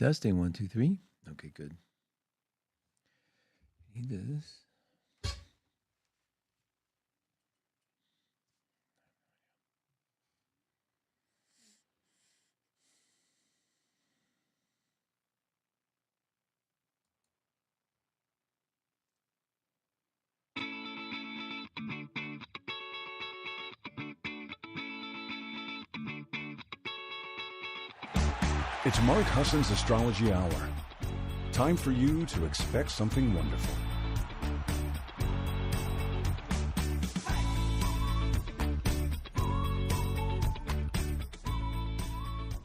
Testing 1, 2, 3. Okay, good. Need this. It's Mark Husson's Astrology Hour. Time for you to expect something wonderful.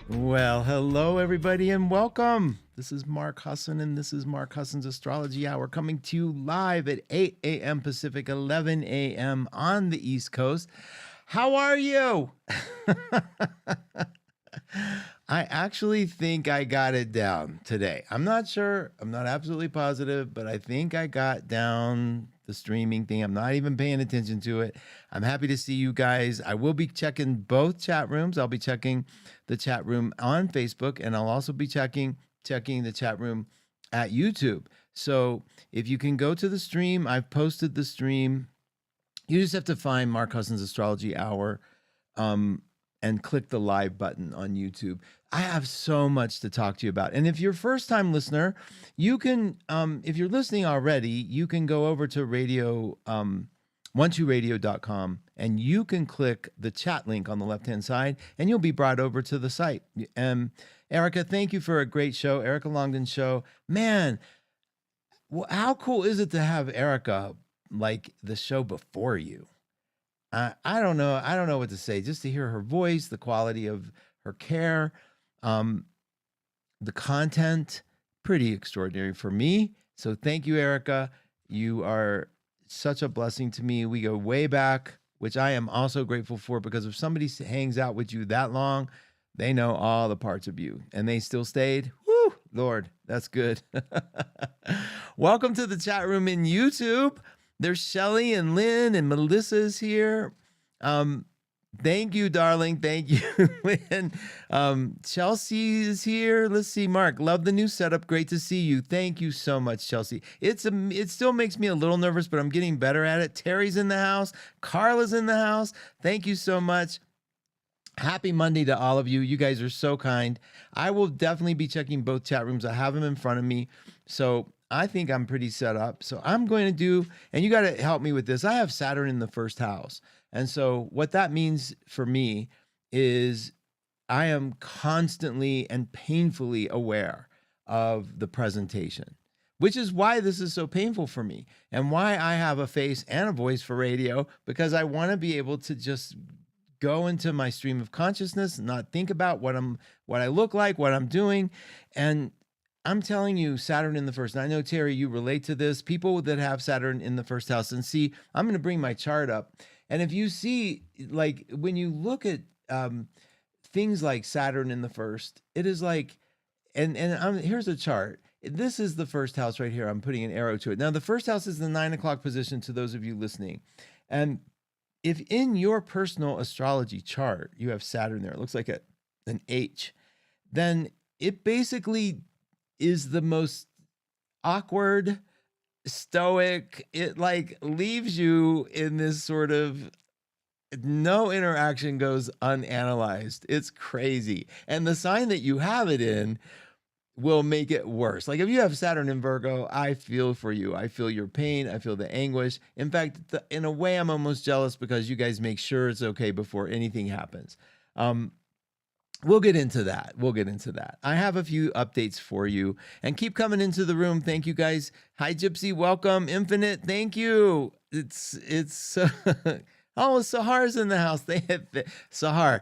Well, hello, everybody, and welcome. This is Mark Husson, and this is Mark Husson's Astrology Hour, coming to you live at 8 a.m. Pacific, 11 a.m. on the East Coast. How are you? I actually think I got it down today. I'm not sure. I'm not absolutely positive, but I think I got down the streaming thing. I'm not even paying attention to it. I'm happy to see you guys. I will be checking both chat rooms. I'll be checking the chat room on Facebook, and I'll also be checking the chat room at YouTube. So if you can go to the stream, I've posted the stream. You just have to find Mark Husson's Astrology Hour and click the live button on YouTube. I have so much to talk to you about. And if you're a first-time listener, you can, if you're listening already, you can go over to radio12radio.com and you can click the chat link on the left-hand side and you'll be brought over to the site. Erica, thank you for a great show. Erica Longden's show. Man, how cool is it to have Erica like the show before you? I don't know. I don't know what to say. Just to hear her voice, the quality of her care, the content, pretty extraordinary for me. So thank you, Erica. You are such a blessing to me. We go way back, which I am also grateful for, because if somebody hangs out with you that long, they know all the parts of you, and they still stayed. Woo, Lord, that's good. Welcome to the chat room in YouTube. There's Shelly and Lynn and Melissa's here. Thank you, darling. Thank you, Lynn. Chelsea is here. Let's see, Mark. Love the new setup. Great to see you. Thank you so much, Chelsea. It still makes me a little nervous, but I'm getting better at it. Terry's in the house. Carla's in the house. Thank you so much. Happy Monday to all of you. You guys are so kind. I will definitely be checking both chat rooms. I have them in front of me. So I think I'm pretty set up. So I'm going to do, and you got to help me with this. I have Saturn in the first house. And so what that means for me is I am constantly and painfully aware of the presentation, which is why this is so painful for me and why I have a face and a voice for radio, because I want to be able to just go into my stream of consciousness and not think about what I look like, what I'm doing. And I'm telling you, Saturn in the first, and I know, Terry, you relate to this, people that have Saturn in the first house. And see, I'm going to bring my chart up. And if you see, like, when you look at things like Saturn in the first, it is like, here's a chart. This is the first house right here. I'm putting an arrow to it. Now, the first house is the 9 o'clock position to those of you listening. And if in your personal astrology chart, you have Saturn there, it looks like an H, then it basically is the most awkward, stoic. It like leaves you in this sort of no interaction goes unanalyzed. It's crazy. And the sign that you have it in will make it worse. Like if you have Saturn in Virgo, I feel for you. I feel your pain. I feel the anguish. In fact, in a way, I'm almost jealous because you guys make sure it's okay before anything happens. We'll get into that. I have a few updates for you, and keep coming into the room. Thank you guys. Hi, Gypsy. Welcome. Infinite. Thank you. It's oh, Sahar's in the house. They have Sahar.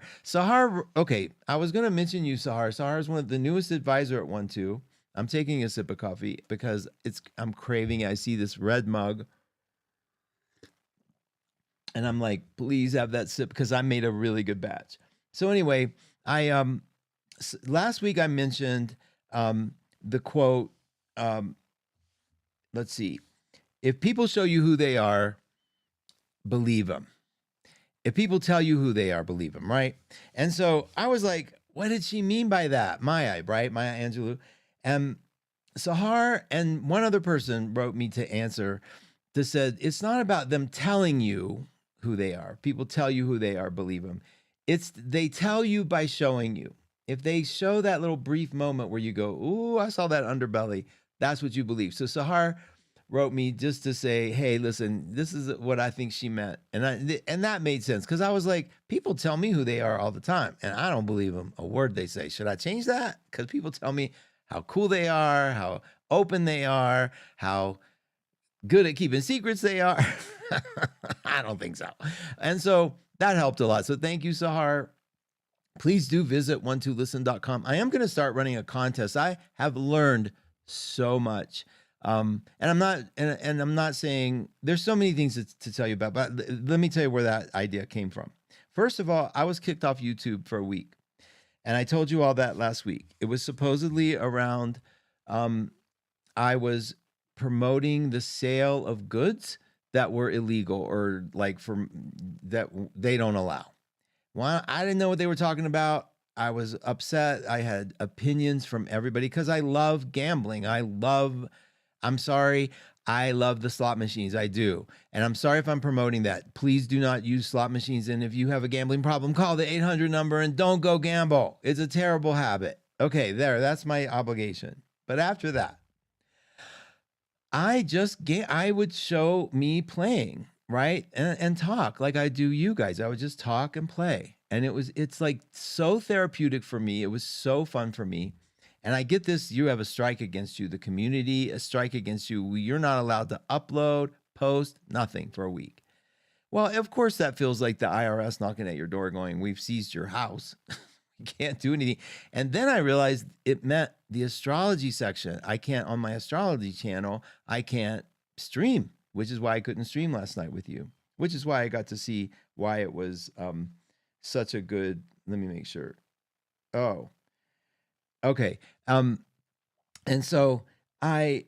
Okay. I was going to mention you, Sahar. Sahar is one of the newest advisor at 1-2. I'm taking a sip of coffee because I'm craving it. I see this red mug and I'm like, please have that sip because I made a really good batch. So anyway, last week I mentioned the quote, let's see, if people show you who they are, believe them. If people tell you who they are, believe them, right? And so I was like, what did she mean by that? Maya, right? Maya Angelou. And Sahar and one other person wrote me to answer that said, it's not about them telling you who they are. People tell you who they are, believe them. It's they tell you by showing you. If they show that little brief moment where you go, ooh, I saw that underbelly, that's what you believe. So Sahar wrote me just to say, hey, listen, this is what I think she meant. And that made sense because I was like, people tell me who they are all the time, and I don't believe them a word they say. Should I change that? Because people tell me how cool they are, how open they are, how good at keeping secrets they are. I don't think so. And so that helped a lot. So thank you, Sahar. Please do visit 12listen.com. I am going to start running a contest. I have learned so much. And I'm not saying there's so many things to tell you about, but let me tell you where that idea came from. First of all, I was kicked off YouTube for a week, and I told you all that last week. It was supposedly around, I was promoting the sale of goods that were illegal or like that they don't allow. Well, I didn't know what they were talking about. I was upset. I had opinions from everybody because I love gambling. I'm sorry. I love the slot machines. I do. And I'm sorry if I'm promoting that. Please do not use slot machines. And if you have a gambling problem, call the 800 number and don't go gamble. It's a terrible habit. Okay, that's my obligation. But after that, I would show me playing, right? And talk like I do you guys. I would just talk and play. And it's like so therapeutic for me. It was so fun for me. And I get this, you have a strike against you, the community, a strike against you. You're not allowed to upload, post, nothing for a week. Well, of course, that feels like the IRS knocking at your door going, we've seized your house. You can't do anything. And then I realized it meant the astrology section. I can't, on my astrology channel, I can't stream, which is why I couldn't stream last night with you, which is why I got to see why it was such a good, let me make sure. Oh, okay. And so I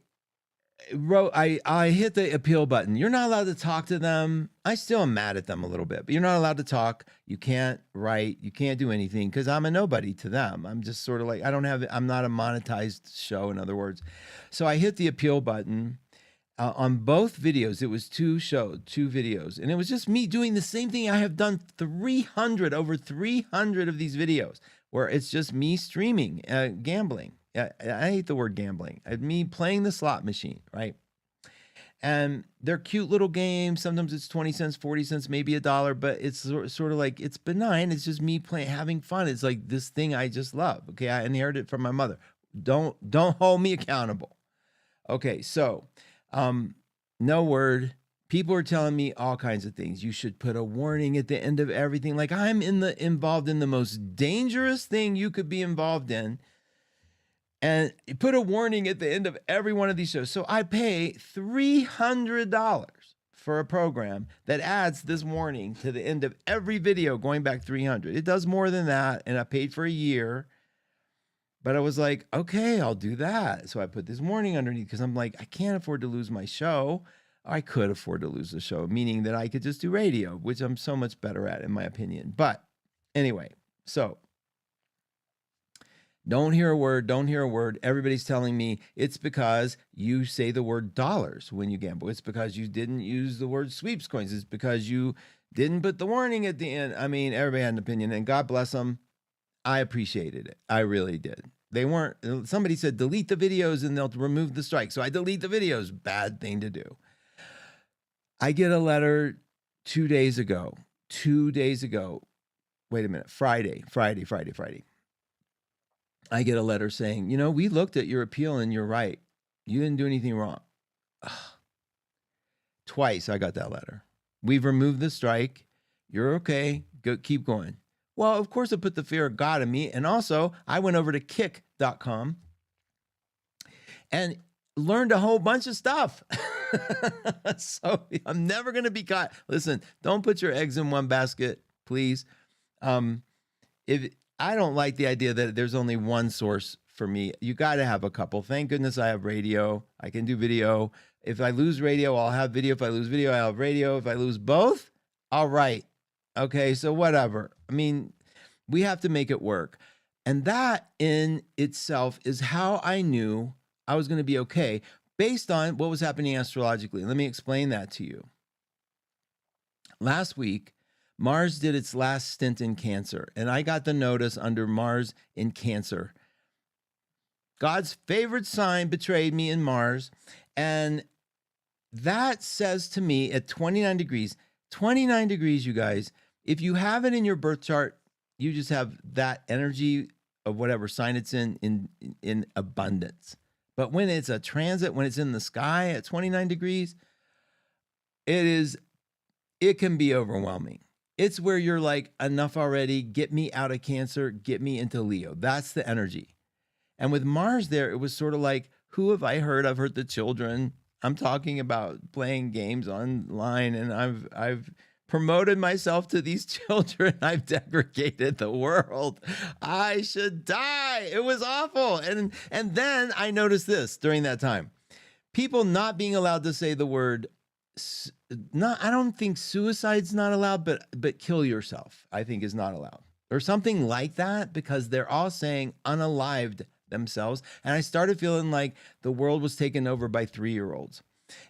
hit the appeal button. You're not allowed to talk to them. I still am mad at them a little bit, but you're not allowed to talk. You can't write. You can't do anything because I'm a nobody to them. I'm just sort of like, I'm not a monetized show, in other words. So I hit the appeal button on both videos. It was two videos, and it was just me doing the same thing. I have done over 300 of these videos where it's just me streaming, gambling. I hate the word gambling. Me playing the slot machine, right? And they're cute little games. Sometimes it's 20 cents, 40 cents, maybe $1, but it's sort of like, it's benign. It's just me playing, having fun. It's like this thing I just love. Okay, I inherited it from my mother. Don't hold me accountable. Okay, so no word. People are telling me all kinds of things. You should put a warning at the end of everything. Like I'm involved in the most dangerous thing you could be involved in. And you put a warning at the end of every one of these shows. So I pay $300 for a program that adds this warning to the end of every video going back 300. It does more than that. And I paid for a year. But I was like, okay, I'll do that. So I put this warning underneath because I'm like, I can't afford to lose my show. I could afford to lose the show, meaning that I could just do radio, which I'm so much better at, in my opinion. But anyway, so don't hear a word. Everybody's telling me it's because you say the word dollars when you gamble. It's because you didn't use the word sweeps coins. It's because you didn't put the warning at the end. I mean, everybody had an opinion, and God bless them. I appreciated it. I really did. Somebody said, delete the videos and they'll remove the strike. So I delete the videos. Bad thing to do. I get a letter 2 days ago. Wait a minute. Friday. I get a letter saying, we looked at your appeal and you're right. You didn't do anything wrong. Ugh. Twice I got that letter. We've removed the strike. You're okay. Keep going. Well, of course, it put the fear of God in me. And also, I went over to kick.com and learned a whole bunch of stuff. So I'm never going to be caught. Listen, don't put your eggs in one basket, please. If I don't like the idea that there's only one source for me. You got to have a couple. Thank goodness I have radio. I can do video. If I lose radio, I'll have video. If I lose video, I'll have radio. If I lose both, I'll write. Okay, so whatever. I mean, we have to make it work. And that in itself is how I knew I was going to be okay based on what was happening astrologically. Let me explain that to you. Last week, Mars did its last stint in Cancer, and I got the notice under Mars in Cancer. God's favorite sign betrayed me in Mars, and that says to me at 29 degrees, you guys, if you have it in your birth chart, you just have that energy of whatever sign it's in abundance. But when it's a transit, when it's in the sky at 29 degrees, it can be overwhelming. It's where you're like, enough already, get me out of Cancer, get me into Leo. That's the energy. And with Mars there, it was sort of like, who have I hurt? I've hurt the children. I'm talking about playing games online, and I've promoted myself to these children. I've degraded the world. I should die. It was awful. And then I noticed this during that time. People not being allowed to say the word, I don't think suicide's not allowed, but kill yourself, I think, is not allowed. Or something like that, because they're all saying unalived themselves. And I started feeling like the world was taken over by 3-year-olds.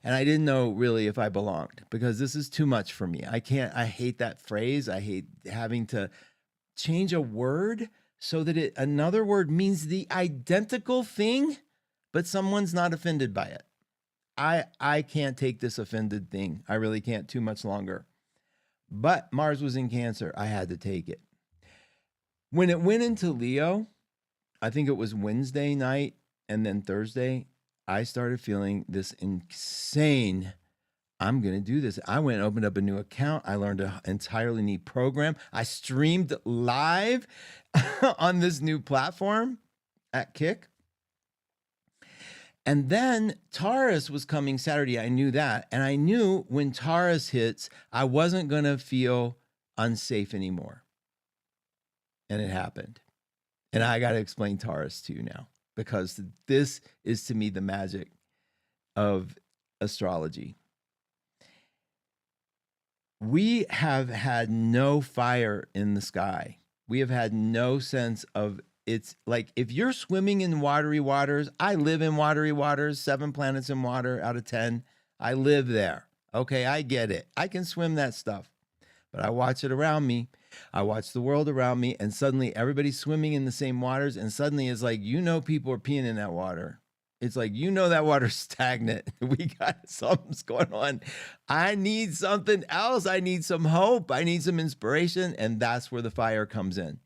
And I didn't know really if I belonged, because this is too much for me. I hate that phrase. I hate having to change a word so that another word means the identical thing, but someone's not offended by it. I can't take this offended thing. I really can't too much longer. But Mars was in Cancer. I had to take it. When it went into Leo, I think it was Wednesday night and then Thursday, I started feeling this insane, I'm going to do this. I went and opened up a new account. I learned an entirely new program. I streamed live on this new platform at Kick. And then Taurus was coming Saturday. I knew that. And I knew when Taurus hits, I wasn't going to feel unsafe anymore. And it happened. And I got to explain Taurus to you now, because this is, to me, the magic of astrology. We have had no fire in the sky. We have had no sense of, it's like, if you're swimming in watery waters, I live in watery waters, 7 planets in water out of 10. I live there. Okay, I get it. I can swim that stuff. But I watch it around me. I watch the world around me, and suddenly everybody's swimming in the same waters, and suddenly it's like, people are peeing in that water. It's like, that water's stagnant. We got something's going on. I need something else. I need some hope. I need some inspiration, and that's where the fire comes in.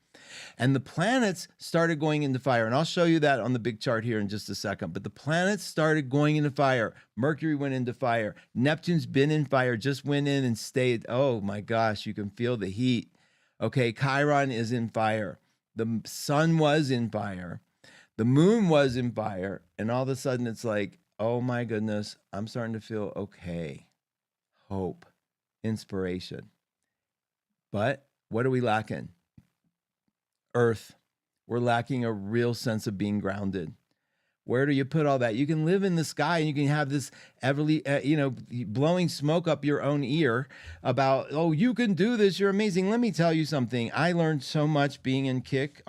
And the planets started going into fire, and I'll show you that on the big chart here in just a second. But the planets started going into fire. Mercury went into fire. Neptune's been in fire, just went in and stayed. Oh my gosh, you can feel the heat. Okay, Chiron is in fire. The sun was in fire. The moon was in fire. And all of a sudden it's like, oh my goodness, I'm starting to feel okay. Hope, inspiration. But what are we lacking? Earth. We're lacking a real sense of being grounded. Where do you put all that? You can live in the sky and you can have this blowing smoke up your own ear about, oh, you can do this. You're amazing. Let me tell you something. I learned so much being on Kick.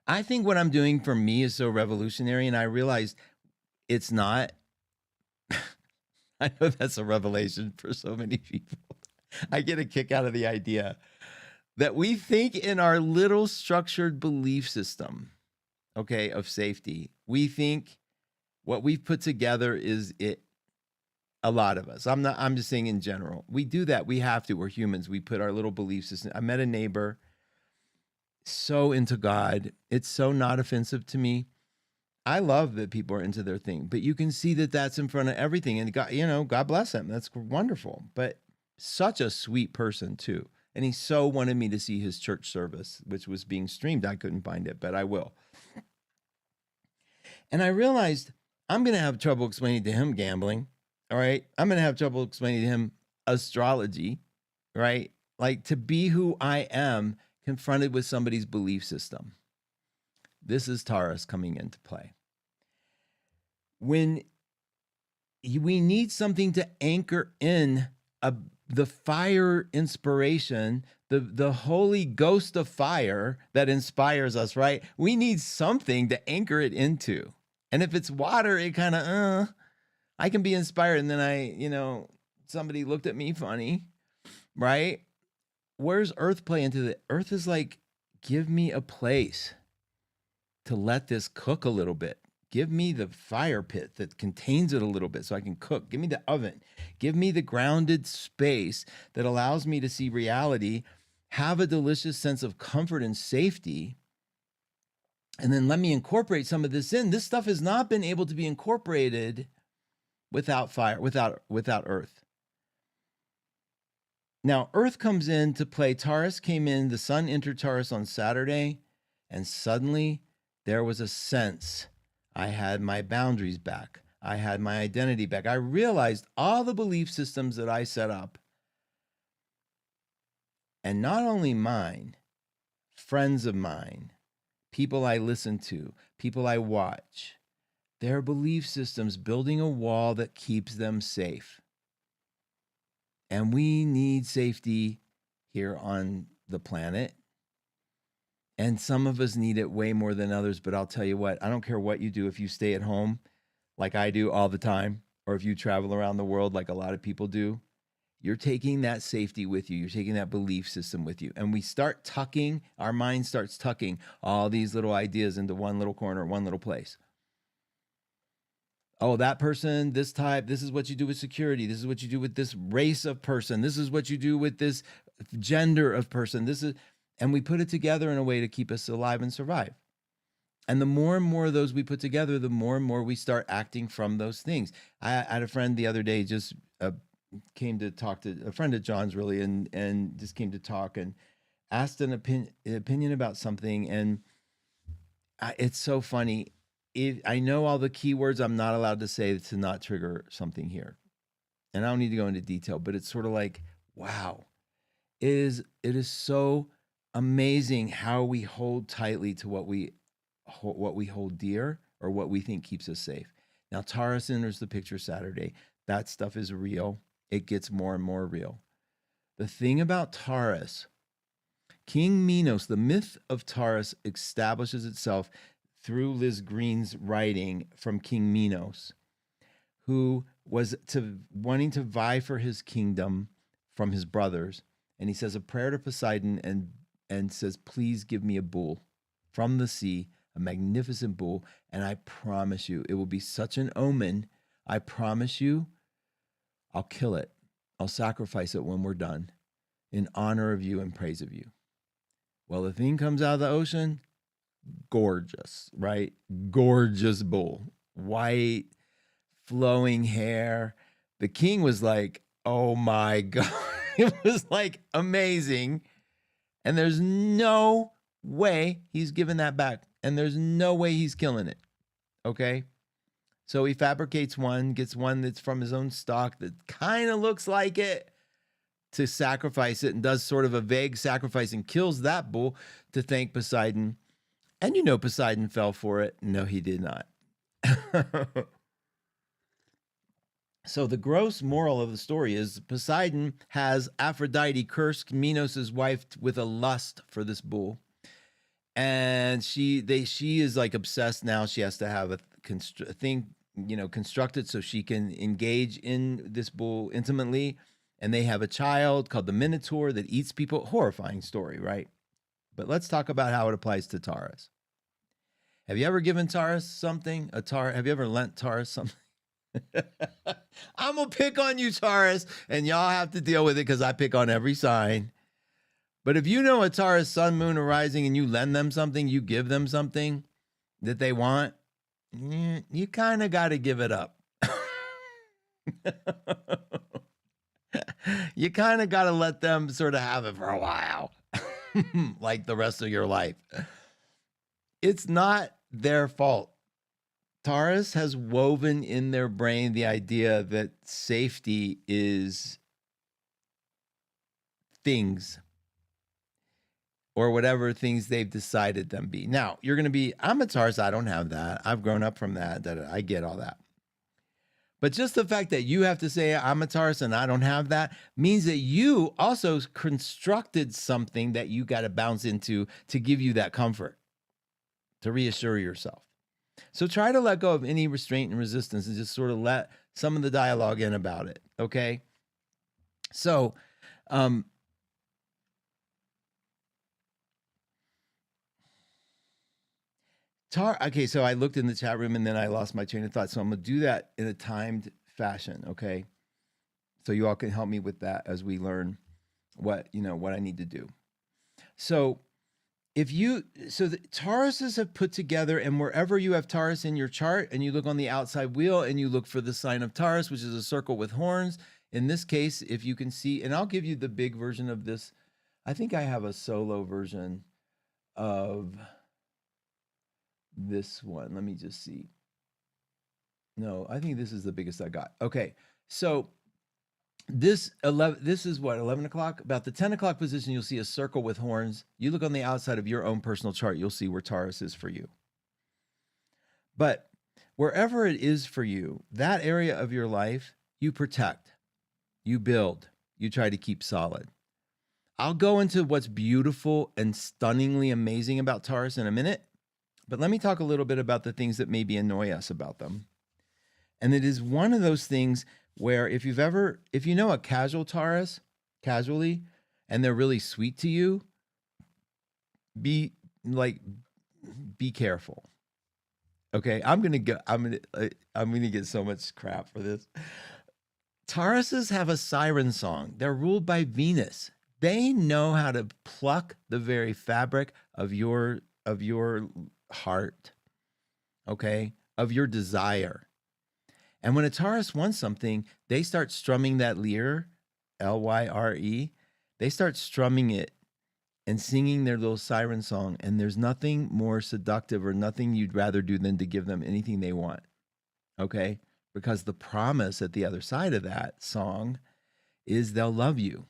I think what I'm doing for me is so revolutionary, and I realized it's not. I know that's a revelation for so many people. I get a kick out of the idea that we think in our little structured belief system, okay, of safety. We think what we've put together is it. A lot of us. I'm just saying in general. We do that. We have to. We're humans. We put our little belief system. I met a neighbor so into God. It's so not offensive to me. I love that people are into their thing, but you can see that that's in front of everything. And God, God bless him. That's wonderful. But such a sweet person too. And he so wanted me to see his church service, which was being streamed. I couldn't find it, but I will. And I realized I'm going to have trouble explaining to him gambling. All right. I'm going to have trouble explaining to him astrology, right? Like, to be who I am confronted with somebody's belief system. This is Taurus coming into play. When we need something to anchor in the fire inspiration, the Holy Ghost of fire that inspires us, right? We need something to anchor it into. And if it's water, it kind of, I can be inspired. And then somebody looked at me funny, right? Where's earth play into it? Earth is like, give me a place to let this cook a little bit. Give me the fire pit that contains it a little bit so I can cook. Give me the oven. Give me the grounded space that allows me to see reality, have a delicious sense of comfort and safety, and then let me incorporate some of this in. This stuff has not been able to be incorporated without fire, without earth. Now, earth comes into play. Taurus came in, the sun entered Taurus on Saturday, and suddenly there was a sense I had my boundaries back. I had my identity back. I realized all the belief systems that I set up, and not only mine, friends of mine, people I listen to, people I watch, their belief systems building a wall that keeps them safe. And we need safety here on the planet. And some of us need it way more than others. But I'll tell you what, I don't care what you do. If you stay at home like I do all the time, or if you travel around the world like a lot of people do, you're taking that safety with you. You're taking that belief system with you. And we start tucking, our mind starts tucking all these little ideas into one little corner, one little place. Oh, that person, this type, this is what you do with security. This is what you do with this race of person. This is what you do with this gender of person. And we put it together in a way to keep us alive and survive. And the more and more of those we put together, the more and more we start acting from those things. I had a friend the other day just came to talk to a friend of John's really, and just came to talk and asked an opinion about something. And it's so funny. I know all the keywords I'm not allowed to say to not trigger something here. And I don't need to go into detail, but it's sort of like, wow, it is so amazing how we hold tightly to what we hold dear or what we think keeps us safe. Now, Taurus enters the picture Saturday. That stuff is real. It gets more and more real. The thing about Taurus, King Minos, the myth of Taurus establishes itself through Liz Green's writing from King Minos, who was wanting to vie for his kingdom from his brothers. And he says a prayer to Poseidon and says, please give me a bull from the sea, a magnificent bull. And I promise you, it will be such an omen. I promise you, I'll kill it. I'll sacrifice it when we're done in honor of you and praise of you. Well, the thing comes out of the ocean, gorgeous, right? Gorgeous bull, white, flowing hair. The king was like, oh my God. It was like amazing. And there's no way he's giving that back. And there's no way he's killing it. Okay. So he fabricates one, gets one that's from his own stock that kind of looks like it to sacrifice it, and does sort of a vague sacrifice and kills that bull to thank Poseidon. And Poseidon fell for it. No, he did not. So the gross moral of the story is Poseidon has Aphrodite curse Minos' wife with a lust for this bull. And she is like obsessed now. She has to have a thing, constructed so she can engage in this bull intimately. And they have a child called the Minotaur that eats people. Horrifying story, right? But let's talk about how it applies to Taurus. Have you ever given Taurus something? Have you ever lent Taurus something? I'm going to pick on you, Taurus, and y'all have to deal with it because I pick on every sign. But if you know a Taurus sun, moon, or rising, and you lend them something, you give them something that they want, you kind of got to give it up. You kind of got to let them sort of have it for a while, like the rest of your life. It's not their fault. Taurus has woven in their brain the idea that safety is things or whatever things they've decided them be. Now, you're going to be, I'm a Taurus, I don't have that. I've grown up from that I get all that. But just the fact that you have to say, I'm a Taurus and I don't have that, means that you also constructed something that you got to bounce into to give you that comfort, to reassure yourself. So try to let go of any restraint and resistance and just sort of let some of the dialogue in about it. Okay. So, okay, so I looked in the chat room and then I lost my train of thought. So I'm going to do that in a timed fashion. Okay. So you all can help me with that as we learn what I need to do. So the Tauruses have put together, and wherever you have Taurus in your chart and you look on the outside wheel and you look for the sign of Taurus, which is a circle with horns. In this case, if you can see, and I'll give you the big version of this. I think I have a solo version of this one. Let me just see. No, I think this is the biggest I got. Okay. So this is what, 11 o'clock? About the 10 o'clock position, you'll see a circle with horns. You look on the outside of your own personal chart, you'll see where Taurus is for you. But wherever it is for you, that area of your life, you protect, you build, you try to keep solid. I'll go into what's beautiful and stunningly amazing about Taurus in a minute, but let me talk a little bit about the things that maybe annoy us about them. And it is one of those things where if you know a casual Taurus, casually, and they're really sweet to you, be careful. Okay, I'm gonna get so much crap for this. Tauruses have a siren song. They're ruled by Venus. They know how to pluck the very fabric of your heart, okay, of your desire. And when a Taurus wants something, they start strumming that lyre, Lyre. They start strumming it and singing their little siren song. And there's nothing more seductive or nothing you'd rather do than to give them anything they want, okay? Because the promise at the other side of that song is they'll love you.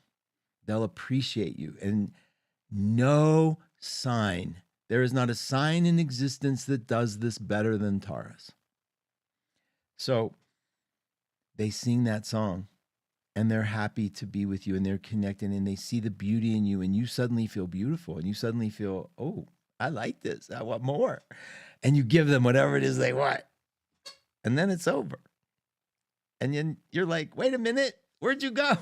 They'll appreciate you. And no sign, there is not a sign in existence that does this better than Taurus. So they sing that song and they're happy to be with you and they're connected and they see the beauty in you and you suddenly feel beautiful and you suddenly feel, oh, I like this. I want more. And you give them whatever it is they want. And then it's over. And then you're like, wait a minute, where'd you go?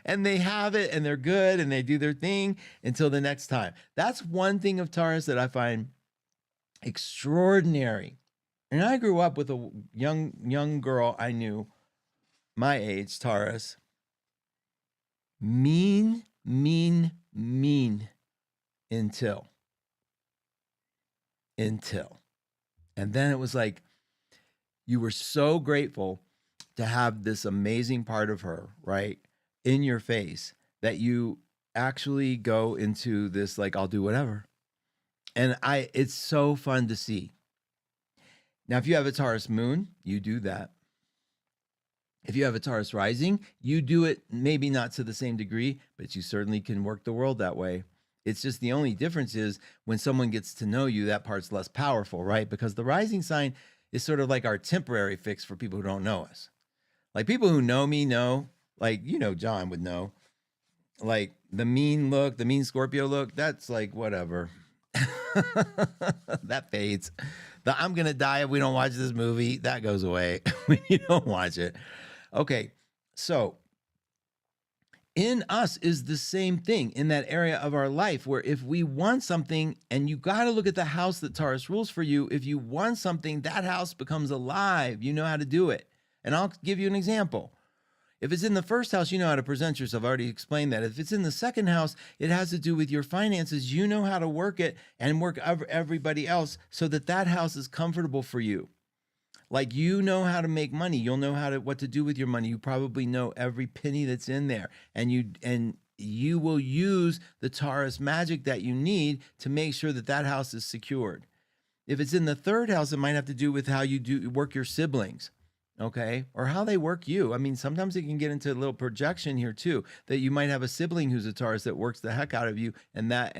and they have it and they're good and they do their thing until the next time. That's one thing of Taurus that I find extraordinary. And I grew up with a young girl I knew, my age, Taurus. Mean until. And then it was like, you were so grateful to have this amazing part of her, right, in your face that you actually go into this, like, I'll do whatever. And it's so fun to see. Now, if you have a Taurus moon, you do that. If you have a Taurus rising, you do it maybe not to the same degree, but you certainly can work the world that way. It's just the only difference is when someone gets to know you, that part's less powerful, right? Because the rising sign is sort of like our temporary fix for people who don't know us. Like people who know me know, like, John would know, like the mean look, the mean Scorpio look, that's like, whatever. That fades. The I'm going to die if we don't watch this movie, that goes away when you don't watch it. Okay, so in us is the same thing in that area of our life where if we want something, and you got to look at the house that Taurus rules for you, if you want something, that house becomes alive. You know how to do it. And I'll give you an example. If it's in the first house, you know how to present yourself. I already explained that. If it's in the second house, it has to do with your finances. You know how to work it and work everybody else so that that house is comfortable for you. Like you know how to make money. You'll know what to do with your money. You probably know every penny that's in there. And you will use the Taurus magic that you need to make sure that that house is secured. If it's in the third house, it might have to do with how you work your siblings. Okay, or how they work you. I mean, sometimes it can get into a little projection here too, that you might have a sibling who's a Taurus that works the heck out of you, and that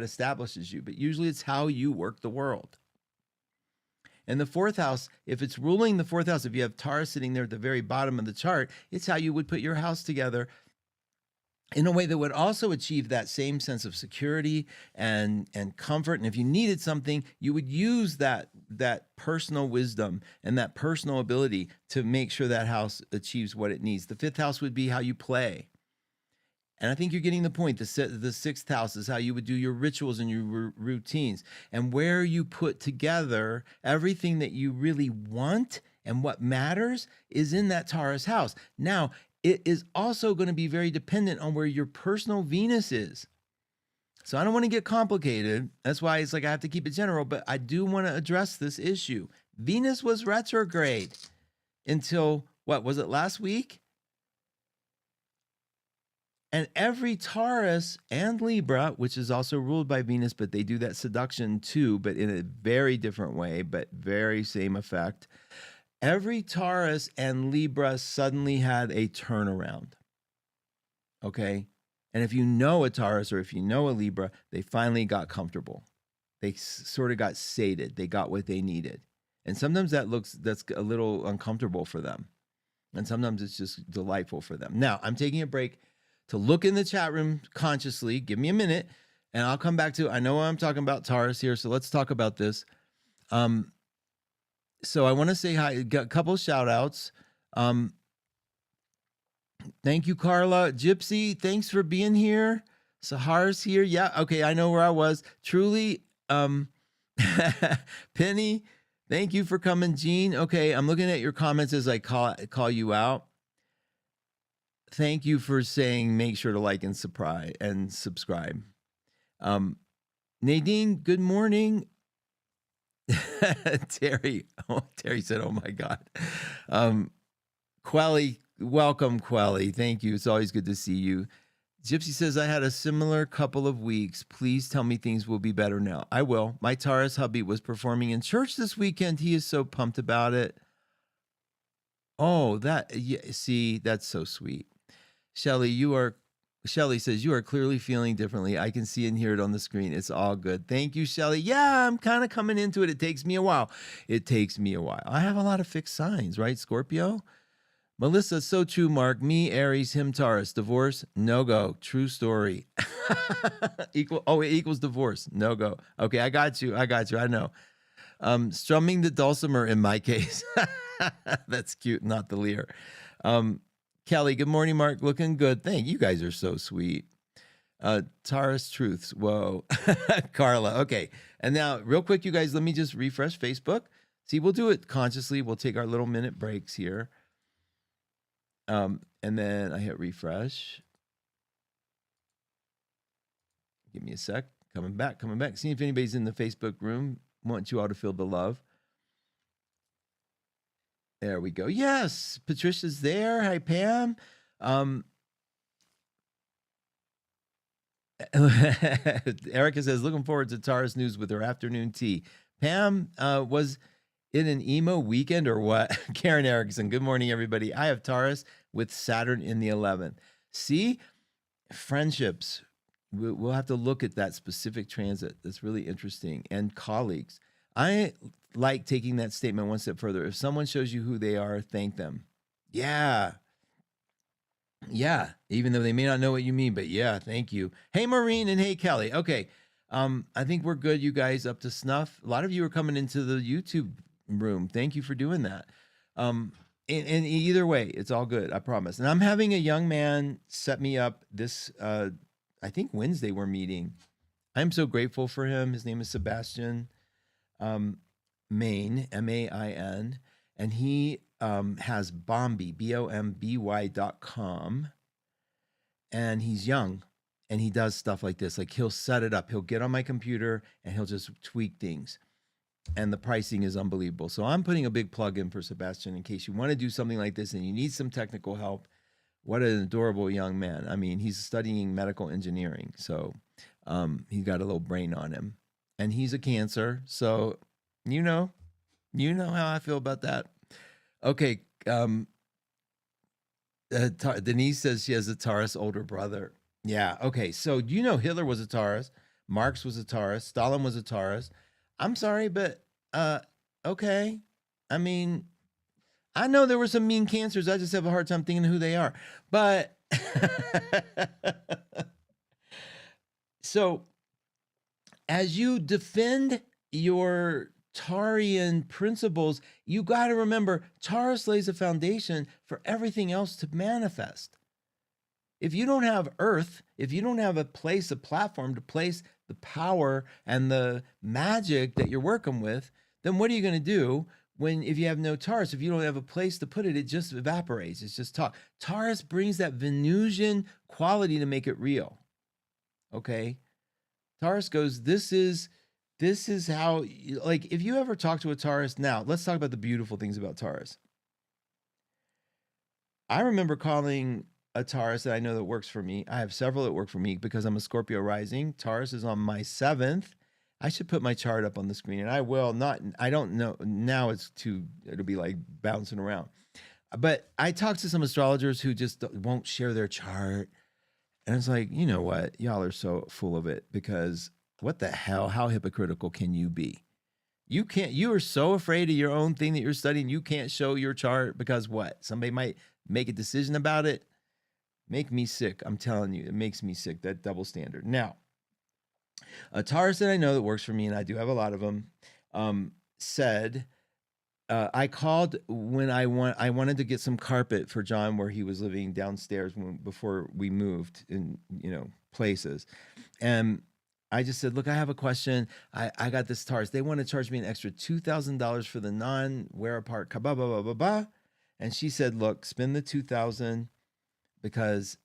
establishes you. But usually it's how you work the world. And the fourth house, if it's ruling the fourth house, if you have Taurus sitting there at the very bottom of the chart, it's how you would put your house together in a way that would also achieve that same sense of security and comfort. And if you needed something, you would use that personal wisdom and that personal ability to make sure that house achieves what it needs. The fifth house would be how you play. And I think you're getting the point. The sixth house is how you would do your rituals and your routines, and where you put together everything that you really want and what matters is in that Taurus house. Now, it is also going to be very dependent on where your personal Venus is. So I don't want to get complicated. That's why it's like I have to keep it general, but I do want to address this issue. Venus was retrograde until, what was it, last week? And every Taurus and Libra, which is also ruled by Venus, but they do that seduction too, but in a very different way, but very same effect. Every Taurus and Libra suddenly had a turnaround. Okay? And if you know a Taurus or if you know a Libra, they finally got comfortable. They sort of got sated. They got what they needed. And sometimes that's a little uncomfortable for them. And sometimes it's just delightful for them. Now, I'm taking a break to look in the chat room consciously. Give me a minute and I'll come back to, I know I'm talking about Taurus here, so let's talk about this. So I want to say hi, got a couple of shout outs. Thank you, Carla. Gypsy, thanks for being here. Sahar's here. Yeah, okay, I know where I was. Truly, Penny, thank you for coming. Jean, okay, I'm looking at your comments as I call you out. Thank you for saying make sure to like and subscribe. Nadine, good morning. Terry said, oh my God. Quelly, welcome, Quelly. Thank you. It's always good to see you. Gypsy says, I had a similar couple of weeks. Please tell me things will be better now. I will. My Taurus hubby was performing in church this weekend. He is so pumped about it. Oh, see, that's so sweet. Shelly says, you are clearly feeling differently. I can see and hear it on the screen. It's all good. Thank you, Shelly. Yeah, I'm kind of coming into it. It takes me a while. I have a lot of fixed signs, right, Scorpio? Melissa, so true, Mark. Me, Aries, him, Taurus. Divorce, no go. True story. It equals divorce. No go. Okay, I got you. I know. Strumming the dulcimer in my case. That's cute, not the lyre. Kelly, good morning, Mark. Looking good. Thank you. Guys are so sweet. Taurus truths. Whoa. Carla. Okay. And now, real quick, you guys, let me just refresh Facebook. See, we'll do it consciously. We'll take our little minute breaks here. And then I hit refresh. Give me a sec. Coming back. See if anybody's in the Facebook room. Want you all to feel the love. There we go. Yes, Patricia's there. Hi, Pam. Erica says, looking forward to Taurus news with her afternoon tea. Pam, was it an emo weekend or what? Karen Erickson, good morning, everybody. I have Taurus with Saturn in the 11th. See, friendships. We'll have to look at that specific transit. That's really interesting. And colleagues. I like taking that statement one step further. If someone shows you who they are, thank them. Yeah. Even though they may not know what you mean, but yeah, thank you. Hey, Maureen, and hey, Kelly. Okay. I think we're good. You guys up to snuff. A lot of you are coming into the YouTube room. Thank you for doing that. And either way, it's all good. I promise. And I'm having a young man set me up this, I think Wednesday we're meeting. I'm so grateful for him. His name is Sebastian. Main, M-A-I-N, and he has Bomby, BOMBY.com, and he's young, and he does stuff like this. Like, he'll set it up. He'll get on my computer, and he'll just tweak things, and the pricing is unbelievable. So I'm putting a big plug in for Sebastian in case you want to do something like this and you need some technical help. What an adorable young man. I mean, he's studying medical engineering, so he's got a little brain on him. And he's a Cancer, so you know how I feel about that. Okay, Denise says she has a Taurus older brother. Yeah, okay, so Hitler was a Taurus, Marx was a Taurus, Stalin was a Taurus. I'm sorry, but Okay. I mean, I know there were some mean cancers. I just have a hard time thinking who they are. But so as you defend your Taurean principles, you got to remember Taurus lays a foundation for everything else to manifest. If you don't have Earth, if you don't have a place, a platform to place the power and the magic that you're working with, then what are you going to do if you have no Taurus? If you don't have a place to put it, it just evaporates. It's just talk. Taurus brings that Venusian quality to make it real. Okay? Taurus goes, this is how, like, if you ever talk to a Taurus, now let's talk about the beautiful things about Taurus. I remember calling a Taurus that I know that works for me. I have several that work for me because I'm a Scorpio rising. Taurus is on my 7th. I should put my chart up on the screen, and I will not. I don't know now. It'll be like bouncing around. But I talked to some astrologers who just won't share their chart, and it's like, you know what? Y'all are so full of it, because what the hell? How hypocritical can you be? You can't. You are so afraid of your own thing that you're studying. You can't show your chart because what? Somebody might make a decision about it. Make me sick. I'm telling you, it makes me sick, that double standard. Now, a Taurus that I know that works for me, and I do have a lot of them, said, I called when I wanted to get some carpet for John where he was living downstairs before we moved in, places. And I just said, look, I have a question. I got this Taurus. They want to charge me an extra $2,000 for the non-wear apart, blah, blah, blah, blah, blah. And she said, look, spend the $2,000 because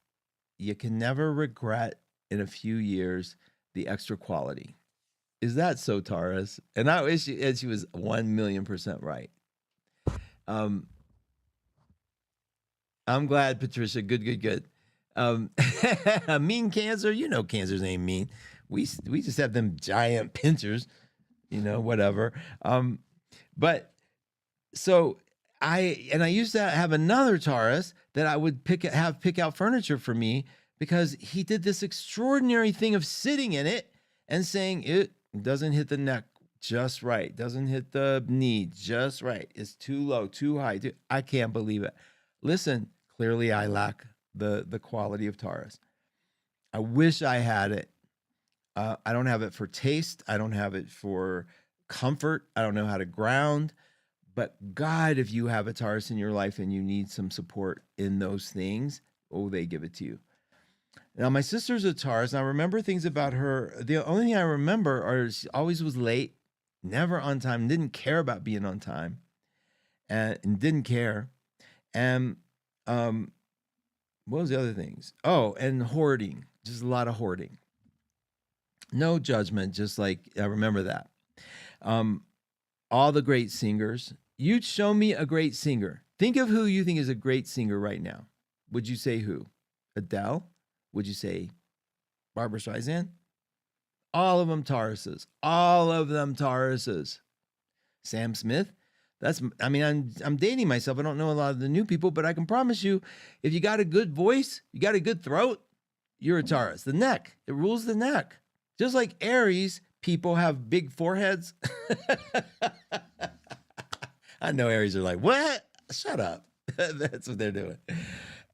you can never regret in a few years the extra quality. Is that so, Taurus? And I wish she was 1,000,000% right. I'm glad, Patricia. Good. A mean Cancer, Cancers ain't mean. We just have them giant pinchers, whatever. But so I used to have another Taurus that I would pick out furniture for me, because he did this extraordinary thing of sitting in it and saying it doesn't hit the neck just right, doesn't hit the knee just right, it's too low, too high. I can't believe it. Listen, clearly I lack the quality of Taurus. I wish I had it. I don't have it for taste. I don't have it for comfort. I don't know how to ground. But God, if you have a Taurus in your life and you need some support in those things, they give it to you. Now, my sister's a Taurus, and I remember things about her. The only thing I remember are she always was late, never on time, didn't care about being on time, and didn't care. And what was the other things? Oh, and hoarding, just a lot of hoarding. No judgment, just like I remember that. All the great singers. You'd show me a great singer. Think of who you think is a great singer right now. Would you say who? Adele? Would you say Barbara Streisand? All of them Tauruses. All of them Tauruses. Sam Smith? I'm dating myself. I don't know a lot of the new people, but I can promise you, if you got a good voice, you got a good throat, you're a Taurus. The neck, it rules the neck. Just like Aries people have big foreheads. I know Aries are like, what? Shut up. That's what they're doing.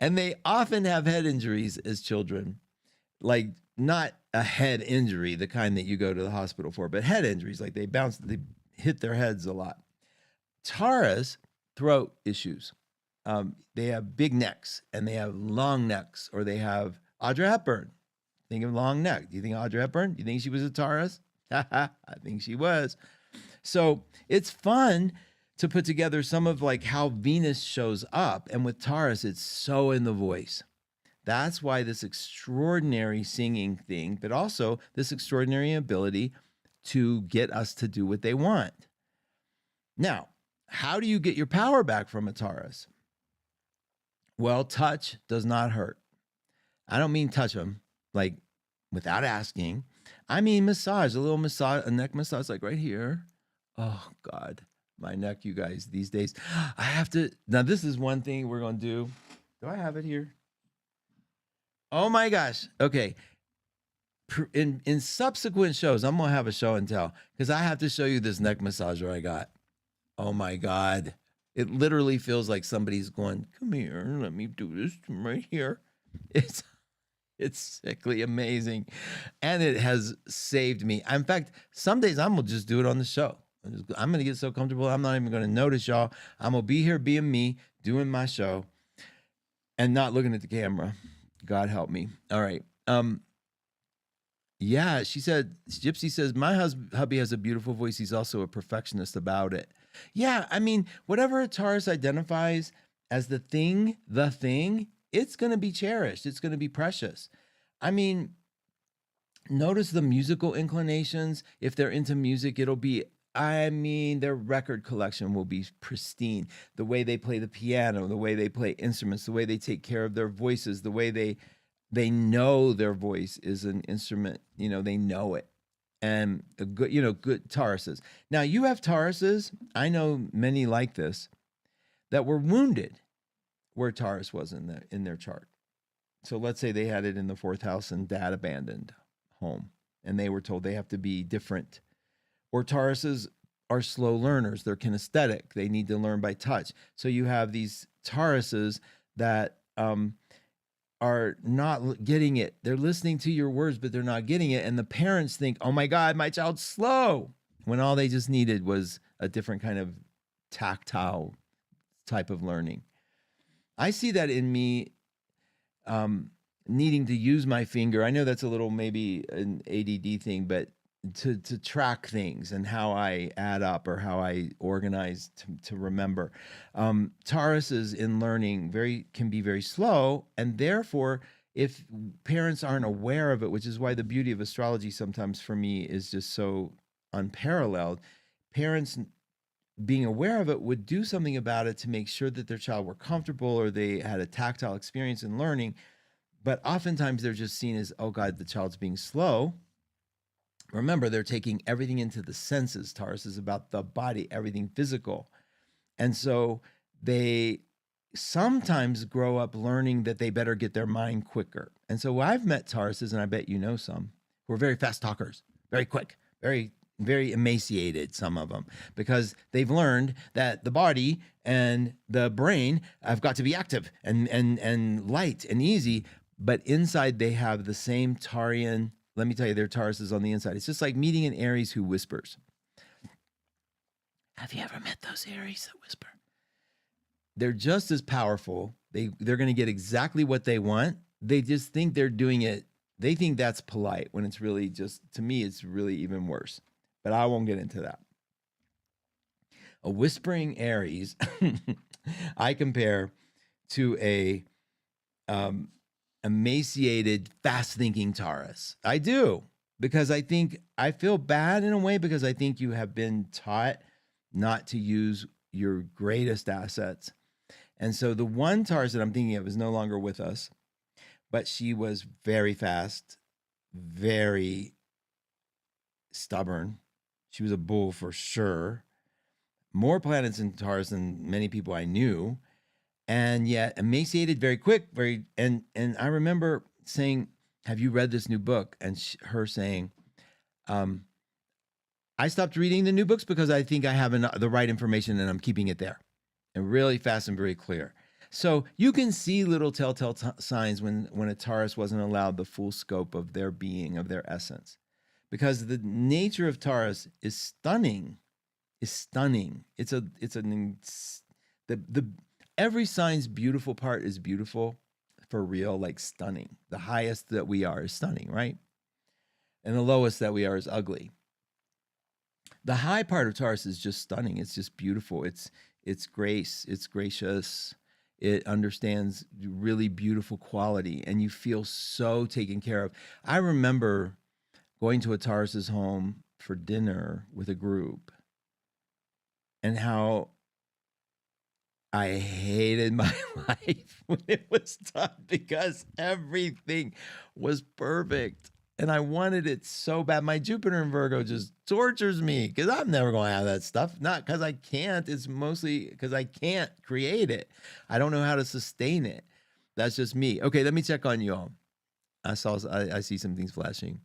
And they often have head injuries as children, like not a head injury, the kind that you go to the hospital for, but head injuries, like they hit their heads a lot. Taurus, throat issues. They have big necks and they have long necks, or they have Audrey Hepburn. Think of long neck. Do you think Audrey Hepburn? Do you think she was a Taurus? I think she was. So it's fun to put together some of like how Venus shows up. And with Taurus, it's so in the voice. That's why this extraordinary singing thing, but also this extraordinary ability to get us to do what they want. Now, how do you get your power back from a Taurus? Well, touch does not hurt. I don't mean touch them like without asking. I mean massage, a neck massage, like right here. Oh God, my neck, you guys, these days. I have to, now this is one thing we're going to do. Do I have it here? Oh my gosh. Okay. In subsequent shows, I'm going to have a show and tell, because I have to show you this neck massager I got. Oh my God. It literally feels like somebody's going, come here, let me do this right here. It's it's sickly amazing. And it has saved me. In fact, some days I'm gonna just do it on the show. I'm gonna get so comfortable, I'm not even gonna notice y'all. I'm gonna be here being me, doing my show, and not looking at the camera. God help me. All right. Yeah, she said, Gypsy says, my hubby has a beautiful voice. He's also a perfectionist about it. Yeah, I mean, whatever a Taurus identifies as the thing, it's going to be cherished. It's going to be precious. I mean, notice the musical inclinations. If they're into music, it'll be, I mean, their record collection will be pristine. The way they play the piano, the way they play instruments, the way they take care of their voices, the way they know their voice is an instrument, they know it. And a good, good Tauruses. Now you have Tauruses, I know many like this, that were wounded where Taurus was in their chart. So let's say they had it in the 4th house and dad abandoned home and they were told they have to be different. Or Tauruses are slow learners, they're kinesthetic, they need to learn by touch. So you have these Tauruses that are not getting it. They're listening to your words, but they're not getting it. And the parents think, oh my God, my child's slow. When all they just needed was a different kind of tactile type of learning. I see that in me needing to use my finger. I know that's a little maybe an ADD thing, but to track things and how I add up or how I organize to remember. Tauruses in learning can be very slow, and therefore, if parents aren't aware of it, which is why the beauty of astrology sometimes for me is just so unparalleled, parents being aware of it would do something about it to make sure that their child were comfortable or they had a tactile experience in learning. But oftentimes they're just seen as, oh God, the child's being slow. Remember, they're taking everything into the senses. Taurus is about the body, everything physical. And so they sometimes grow up learning that they better get their mind quicker. And so I've met Tauruses, and I bet you know some, who are very fast talkers, very quick, very, very emaciated, some of them, because they've learned that the body and the brain have got to be active and light and easy, but inside they have the same Taurian. Let me tell you, their Taurus is on the inside. It's just like meeting an Aries who whispers. Have you ever met those Aries that whisper? They're just as powerful. They're going to get exactly what they want. They just think they're doing it. They think that's polite when it's really just, to me, it's really even worse. But I won't get into that. A whispering Aries, I compare to a emaciated, fast-thinking Taurus. I do, because I feel bad in a way because I think you have been taught not to use your greatest assets. And so the one Taurus that I'm thinking of is no longer with us, but she was very fast, very stubborn. She was a bull for sure. More planets in Taurus than many people I knew. And yet emaciated, very quick, and I remember saying, have you read this new book? And her saying, I stopped reading the new books because I think I have the right information and I'm keeping it there. And really fast and very clear. So you can see little telltale signs when a Taurus wasn't allowed the full scope of their being, of their essence. Because the nature of Taurus is stunning. Every sign's beautiful part is beautiful for real, like stunning. The highest that we are is stunning, right? And the lowest that we are is ugly. The high part of Taurus is just stunning. It's just beautiful. It's grace. It's gracious. It understands really beautiful quality, and you feel so taken care of. I remember going to a Taurus's home for dinner with a group, and how I hated my life when it was done because everything was perfect. And I wanted it so bad. My Jupiter in Virgo just tortures me because I'm never going to have that stuff. Not because I can't. It's mostly because I can't create it. I don't know how to sustain it. That's just me. Okay, let me check on you all. I see some things flashing.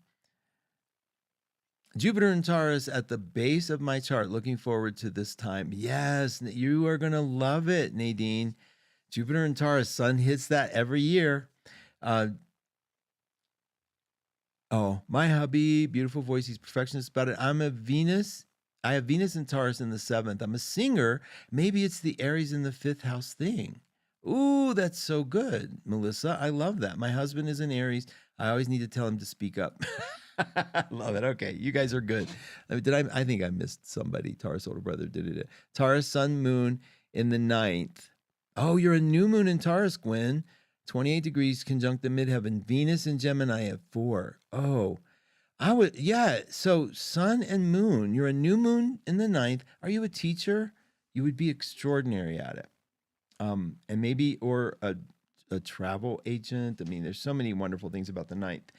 Jupiter and Taurus at the base of my chart. Looking forward to this time. Yes, you are going to love it, Nadine. Jupiter and Taurus, Sun hits that every year. Oh, my hubby, beautiful voice. He's perfectionist about it. I'm a Venus. I have Venus and Taurus in the 7th. I'm a singer. Maybe it's the Aries in the 5th house thing. Ooh, that's so good, Melissa. I love that. My husband is an Aries. I always need to tell him to speak up. Love it. Okay, you guys are good. I think I missed somebody. Taurus older brother did it. Taurus Sun Moon in the 9th. Oh, you're a new moon in Taurus, Gwen. 28 degrees conjunct the midheaven. Venus and Gemini at 4. Oh, yeah. So Sun and Moon, you're a new moon in the 9th. Are you a teacher? You would be extraordinary at it. And maybe, or a travel agent. I mean, there's so many wonderful things about the 9th,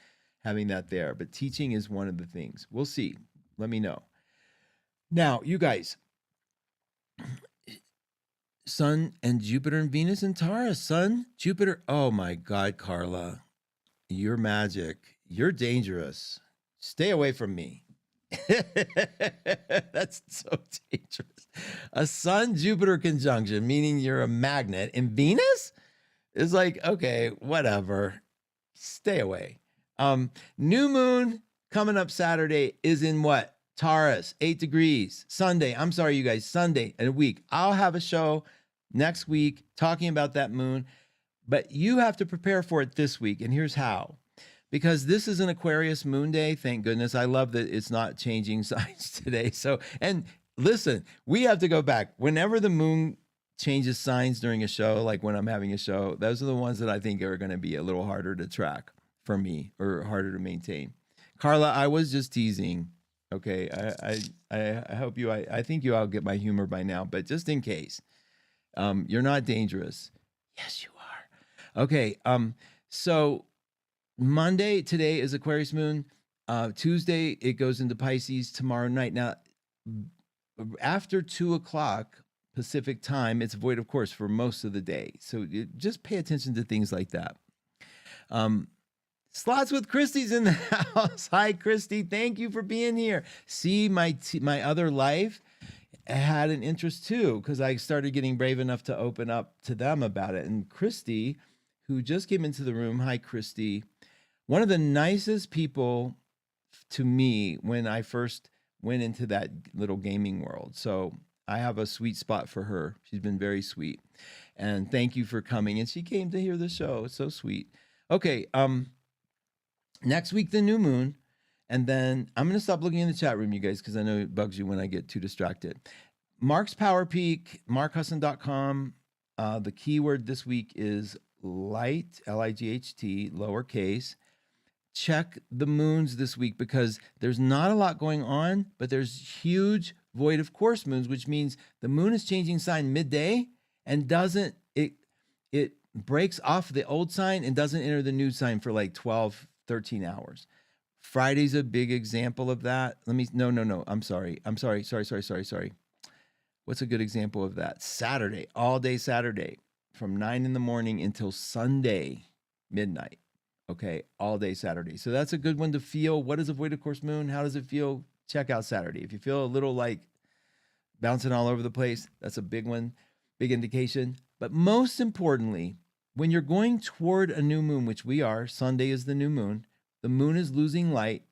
having that there. But teaching is one of the things. We'll see. Let me know. Now, you guys, Sun and Jupiter and Venus and Taurus. Sun, Jupiter. Oh my God, Carla, you're magic. You're dangerous. Stay away from me. That's so dangerous. A Sun Jupiter conjunction, meaning you're a magnet, and Venus is like, okay, whatever. Stay away. New moon coming up Saturday is in what? Taurus, 8 degrees. Sunday, I'm sorry, you guys, Sunday in a week. I'll have a show next week talking about that moon, but you have to prepare for it this week. And here's how. Because this is an Aquarius moon day, thank goodness. I love that it's not changing signs today. So, and listen, we have to go back. Whenever the moon changes signs during a show, like when I'm having a show, those are the ones that I think are going to be a little harder to track for me or harder to maintain. Carla, I was just teasing. Okay, I hope you, I think you all get my humor by now, but just in case, you're not dangerous. Yes, you are. Okay, so Monday, today is Aquarius moon. Tuesday, it goes into Pisces tomorrow night. Now, after 2 o'clock Pacific time, it's void, of course, for most of the day. So just pay attention to things like that. Slots with Christy's in the house. Hi, Christy. Thank you for being here. See, my other life had an interest too, because I started getting brave enough to open up to them about it. And Christy, who just came into the room, hi, Christy, one of the nicest people to me when I first went into that little gaming world. So I have a sweet spot for her. She's been very sweet. And thank you for coming. And she came to hear the show. It's so sweet. Okay, next week, the new moon. And then I'm going to stop looking in the chat room, you guys, because I know it bugs you when I get too distracted. Mark's Power Peak, markhusson.com. The keyword this week is light, L-I-G-H-T, lowercase. Check the moons this week because there's not a lot going on, but there's huge void of course moons, which means the moon is changing sign midday and it breaks off the old sign and doesn't enter the new sign for like 12, 13 hours. Friday's a big example of that. No. I'm sorry. Sorry. What's a good example of that? Saturday, all day Saturday from 9 in the morning until Sunday, midnight. Okay, all day Saturday. So that's a good one to feel. What is a void of course moon? How does it feel? Check out Saturday. If you feel a little like bouncing all over the place, that's a big one, big indication. But most importantly, when you're going toward a new moon, which we are, Sunday is the new moon, the moon is losing light.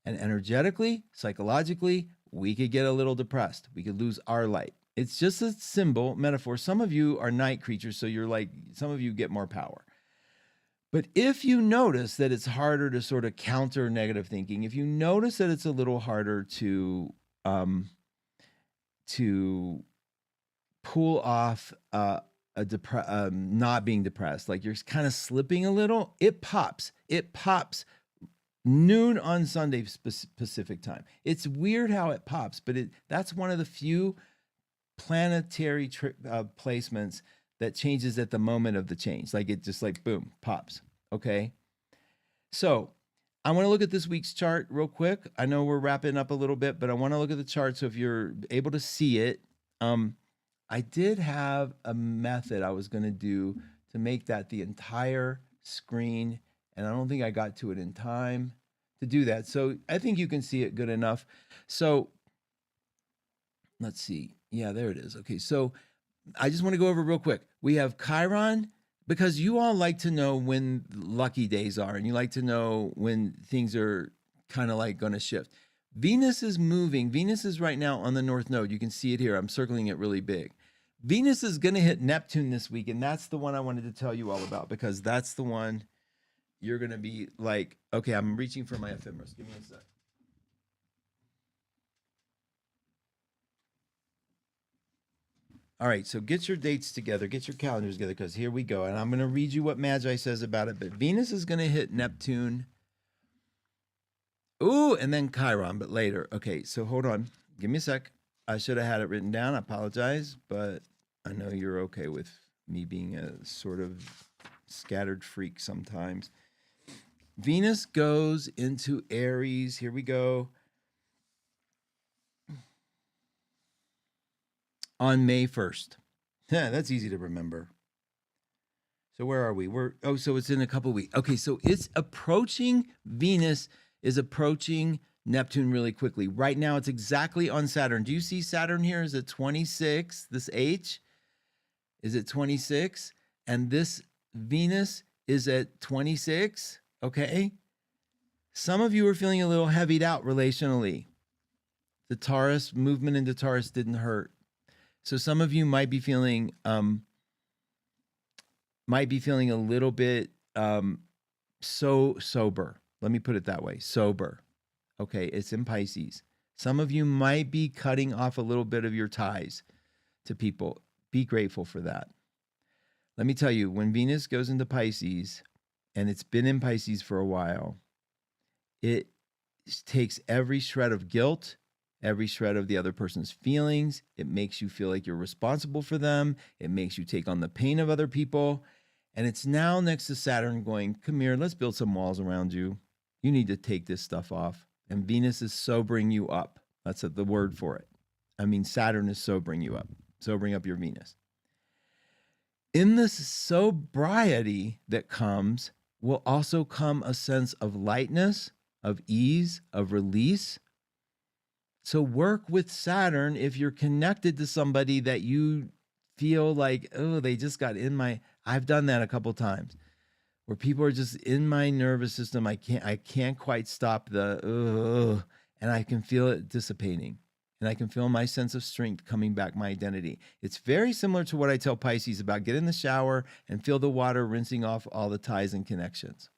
And energetically, psychologically, we could get a little depressed. We could lose our light. It's just a symbol, metaphor. Some of you are night creatures, so you're like, some of you get more power. But if you notice that it's harder to sort of counter negative thinking, if you notice that it's a little harder to pull off not being depressed, like you're kind of slipping a little, it pops. It pops noon on Sunday Pacific time. It's weird how it pops, but that's one of the few planetary placements that changes at the moment of the change. Like it just like, boom, pops. Okay. So I want to look at this week's chart real quick. I know we're wrapping up a little bit, but I want to look at the chart. So if you're able to see it, I did have a method I was going to do to make that the entire screen. And I don't think I got to it in time to do that. So I think you can see it good enough. So let's see. Yeah, there it is. Okay, so I just want to go over real quick. We have Chiron, because you all like to know when lucky days are, and you like to know when things are kind of like going to shift. Venus is moving. Venus is right now on the North Node. You can see it here. I'm circling it really big. Venus is going to hit Neptune this week, and that's the one I wanted to tell you all about, because that's the one you're going to be like, okay, I'm reaching for my ephemeris. Give me a sec. All right, so get your dates together, get your calendars together, because here we go. And I'm going to read you what Magi says about it. But Venus is going to hit Neptune. Ooh, and then Chiron, but later. Okay, so hold on. Give me a sec. I should have had it written down. I apologize, but I know you're okay with me being a sort of scattered freak sometimes. Venus goes into Aries. Here we go. On May 1st. Yeah, that's easy to remember. So where are we? So it's in a couple weeks. Okay, so it's approaching, Venus is approaching Neptune really quickly. Right now it's exactly on Saturn. Do you see Saturn here? Is it 26? This H? Is it 26? And this Venus is at 26, okay? Some of you are feeling a little heavied out relationally. The Taurus, movement into Taurus didn't hurt. So some of you might be feeling a little bit so sober. Let me put it that way, sober. Okay, it's in Pisces. Some of you might be cutting off a little bit of your ties to people. Be grateful for that. Let me tell you, when Venus goes into Pisces, and it's been in Pisces for a while, it takes every shred of guilt, every shred of the other person's feelings. It makes you feel like you're responsible for them. It makes you take on the pain of other people. And it's now next to Saturn going, come here, let's build some walls around you. You need to take this stuff off. And Venus is sobering you up. That's the word for it. I mean, Saturn is sobering you up, sobering up your Venus. In this sobriety that comes will also come a sense of lightness, of ease, of release. So work with Saturn if you're connected to somebody that you feel like, oh, they just got in my, I've done that a couple times, where people are just in my nervous system. I can't quite stop the, and I can feel it dissipating. And I can feel my sense of strength coming back, my identity. It's very similar to what I tell Pisces about: get in the shower and feel the water rinsing off all the ties and connections.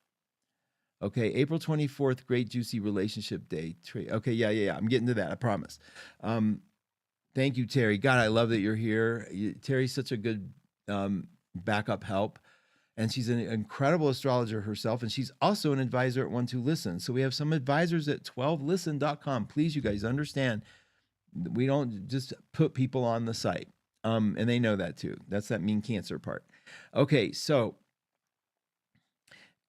Okay, April 24th, great juicy relationship day. Okay, yeah. I'm getting to that, I promise. Thank you, Terry. God, I love that you're here. Terry's such a good backup help. And she's an incredible astrologer herself. And she's also an advisor at 12Listen. So we have some advisors at 12listen.com. Please, you guys understand, we don't just put people on the site. And they know that too. That's that mean Cancer part. Okay, so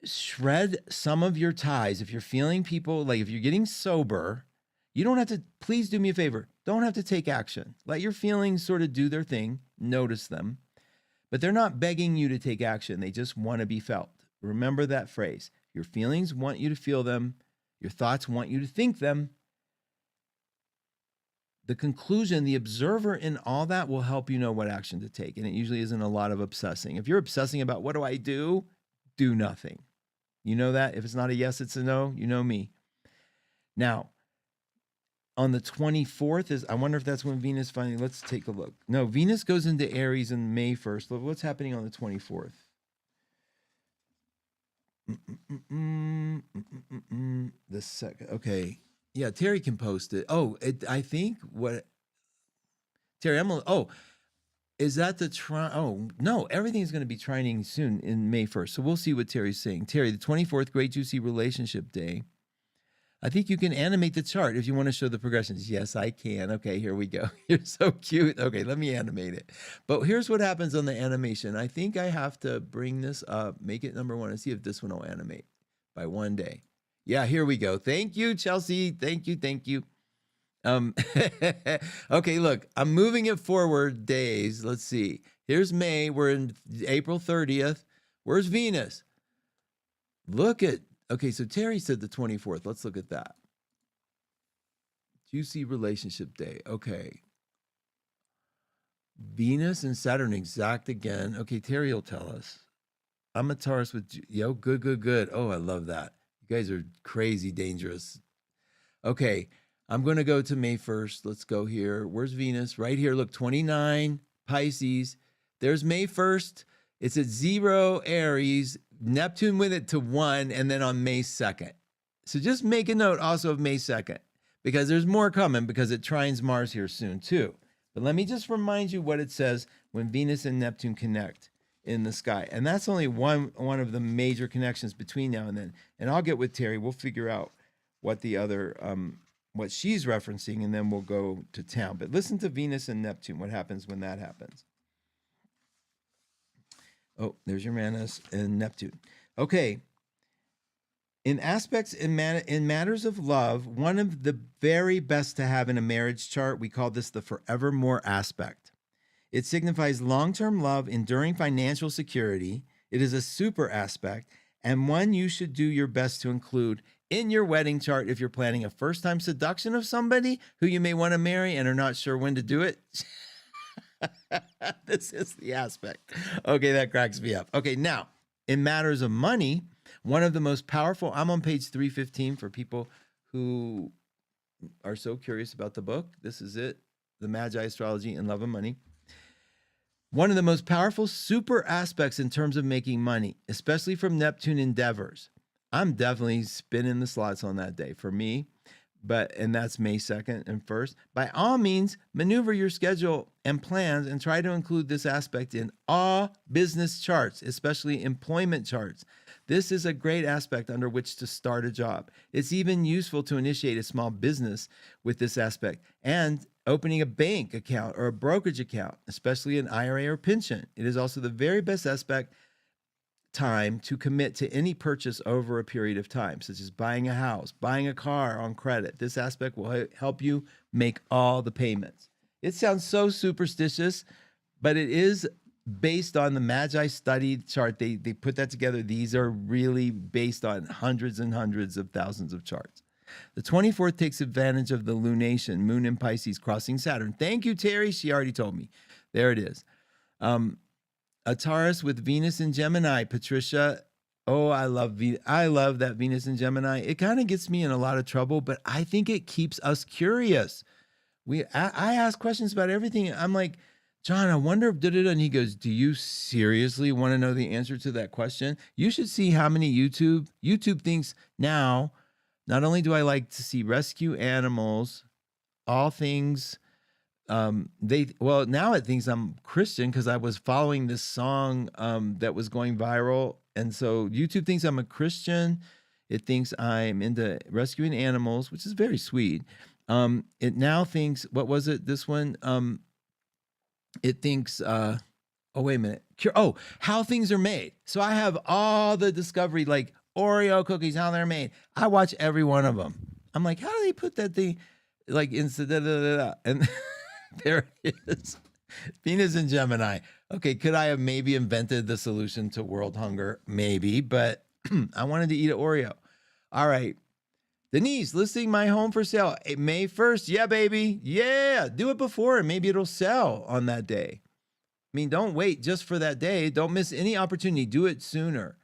shred some of your ties. If you're feeling people, like if you're getting sober, you don't have to, please do me a favor, don't have to take action. Let your feelings sort of do their thing, notice them, but they're not begging you to take action. They just want to be felt. Remember that phrase. Your feelings want you to feel them. Your thoughts want you to think them. The conclusion, the observer in all that will help you know what action to take. And it usually isn't a lot of obsessing. If you're obsessing about what do I do? Do nothing. You know that? If it's not a yes, it's a no. You know me. Now, on the 24th, I wonder if that's when Venus finally, let's take a look. No, Venus goes into Aries on May 1st. What's happening on the 24th? The second, okay. Yeah, Terry can post it. I think what, Terry, is that the no, everything is going to be trining soon in May 1st. So we'll see what Terry's saying. Terry, the 24th, great juicy relationship day. I think you can animate the chart if you want to show the progressions. Yes, I can. Okay, here we go. You're so cute. Okay, let me animate it. But here's what happens on the animation. I think I have to bring this up, make it number one, and see if this one will animate by one day. Yeah, here we go. Thank you, Chelsea. Thank you. Okay, look, I'm moving it forward days. Let's see. Here's May. We're in April 30th. Where's Venus? Look at, Okay, so Terry said the 24th. Let's look at that. Juicy relationship day. Okay. Venus and Saturn exact again. Okay, Terry will tell us. I'm a Taurus with, yo, good, good, good. Oh, I love that. You guys are crazy dangerous. Okay, I'm going to go to May 1st. Let's go here. Where's Venus? Right here. Look, 29, Pisces. There's May 1st. It's at 0, Aries. Neptune with it to 1, and then on May 2nd. So just make a note also of May 2nd, because there's more coming, because it trines Mars here soon too. But let me just remind you what it says when Venus and Neptune connect in the sky. And that's only one of the major connections between now and then. And I'll get with Terry. We'll figure out what the other, what she's referencing, and then we'll go to town. But listen to Venus and Neptune, what happens when that happens. Oh, there's Uranus and Neptune. Okay. In aspects, in matters of love, one of the very best to have in a marriage chart, we call this the forevermore aspect. It signifies long-term love, enduring financial security. It is a super aspect, and one you should do your best to include in your wedding chart if you're planning a first-time seduction of somebody who you may want to marry and are not sure when to do it. This is the aspect. Okay, that cracks me up. Okay, now, in matters of money, one of the most powerful, I'm on page 315 for people who are so curious about the book. This is it, The Magi Astrology and Love and Money. One of the most powerful super aspects in terms of making money, especially from Neptune endeavors. I'm definitely spinning the slots on that day for me, and that's May 2nd and 1st. By all means, maneuver your schedule and plans and try to include this aspect in all business charts, especially employment charts. This is a great aspect under which to start a job. It's even useful to initiate a small business with this aspect and opening a bank account or a brokerage account, especially an IRA or pension. It is also the very best aspect time to commit to any purchase over a period of time, such as buying a house, buying a car on credit. This aspect will help you make all the payments. It sounds so superstitious, but it is based on the Magi studied chart. They put that together. These are really based on hundreds and hundreds of thousands of charts. The 24th takes advantage of the lunation, Moon in Pisces crossing Saturn. Thank you, Terry. She already told me. There it is. A Taurus with Venus in Gemini, Patricia. Oh, I love that Venus in Gemini. It kind of gets me in a lot of trouble, but I think it keeps us curious. I ask questions about everything. I'm like, John, I wonder if and he goes, do you seriously want to know the answer to that question? You should see how many YouTube thinks now. Not only do I like to see rescue animals, all things, now it thinks I'm Christian because I was following this song that was going viral. And so YouTube thinks I'm a Christian. It thinks I'm into rescuing animals, which is very sweet. It now thinks, what was it? This one, it thinks, oh, wait a minute. How things are made. So I have all the discovery, like Oreo cookies, how they're made. I watch every one of them. I'm like, how do they put that thing like instead of and there it is. Venus and Gemini. Okay, could I have maybe invented the solution to world hunger? Maybe, but I wanted to eat an Oreo. All right. Denise, listing my home for sale May 1st. Yeah, baby. Yeah, do it before and maybe it'll sell on that day. I mean, don't wait just for that day. Don't miss any opportunity. Do it sooner.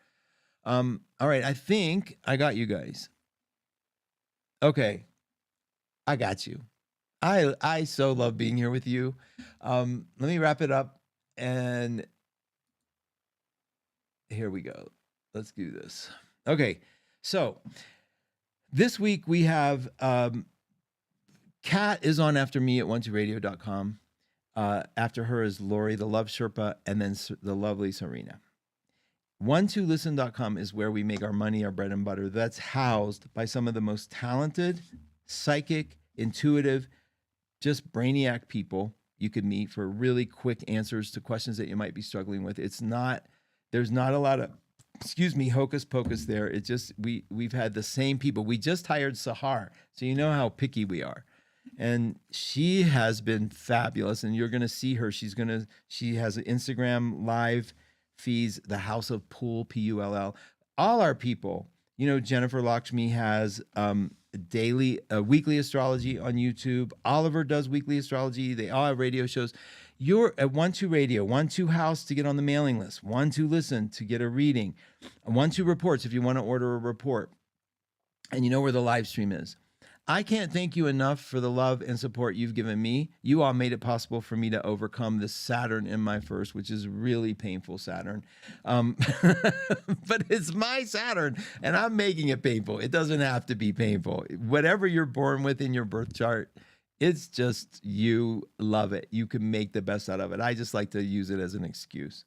All right, I think I got you guys. Okay, I got you. I so love being here with you. Let me wrap it up, and here we go. Let's do this. Okay, so this week we have Kat is on after me at 12radio.com. After her is Lori, the Love Sherpa, and then the lovely Serena. 12listen.com is where we make our money, our bread and butter. That's housed by some of the most talented, psychic, intuitive, just brainiac people you could meet for really quick answers to questions that you might be struggling with. There's not a lot of, hocus pocus there. It just, we've had the same people. We just hired Sahar, so you know how picky we are. And she has been fabulous, and you're going to see her. She has an Instagram live feeds, the House of Pool, Pull. All our people You know, Jennifer Lakshmi has weekly astrology on YouTube. Oliver does weekly astrology. They all have radio shows. You're at 1-2 Radio, 1-2 House to get on the mailing list, 1-2 Listen to get a reading, 1-2 Reports if you want to order a report. And you know where the live stream is. I can't thank you enough for the love and support you've given me. You all made it possible for me to overcome this Saturn in my first, which is really painful Saturn. But it's my Saturn, and I'm making it painful. It doesn't have to be painful. Whatever you're born with in your birth chart, it's just you love it. You can make the best out of it. I just like to use it as an excuse.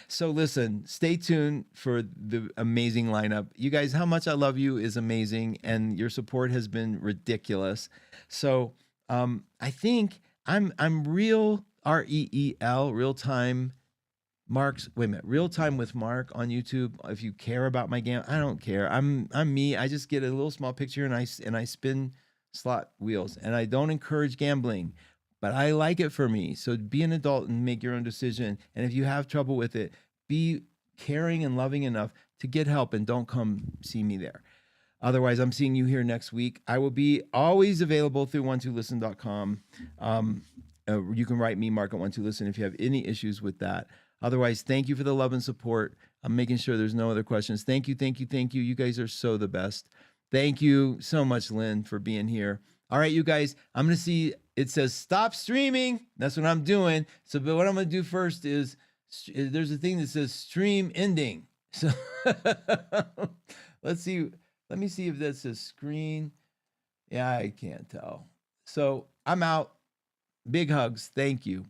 So listen, stay tuned for the amazing lineup. You guys, how much I love you is amazing, and your support has been ridiculous. So I think I'm real REEL, real time Mark's. Wait a minute, real time with Mark on YouTube. If you care about my game, I don't care. I'm me. I just get a little small picture and I spin slot wheels, and I don't encourage gambling. But I like it for me. So be an adult and make your own decision. And if you have trouble with it, be caring and loving enough to get help, and don't come see me there. Otherwise, I'm seeing you here next week. I will be always available through 12listen.com. You can write me, Mark, at 12listen if you have any issues with that. Otherwise, thank you for the love and support. I'm making sure there's no other questions. Thank you, thank you, thank you. You guys are so the best. Thank you so much, Lynn, for being here. All right, you guys, I'm going to see, it says stop streaming. That's what I'm doing. So, but what I'm going to do first is, there's a thing that says stream ending. So let's see. Let me see if that says screen. Yeah, I can't tell. So I'm out. Big hugs. Thank you.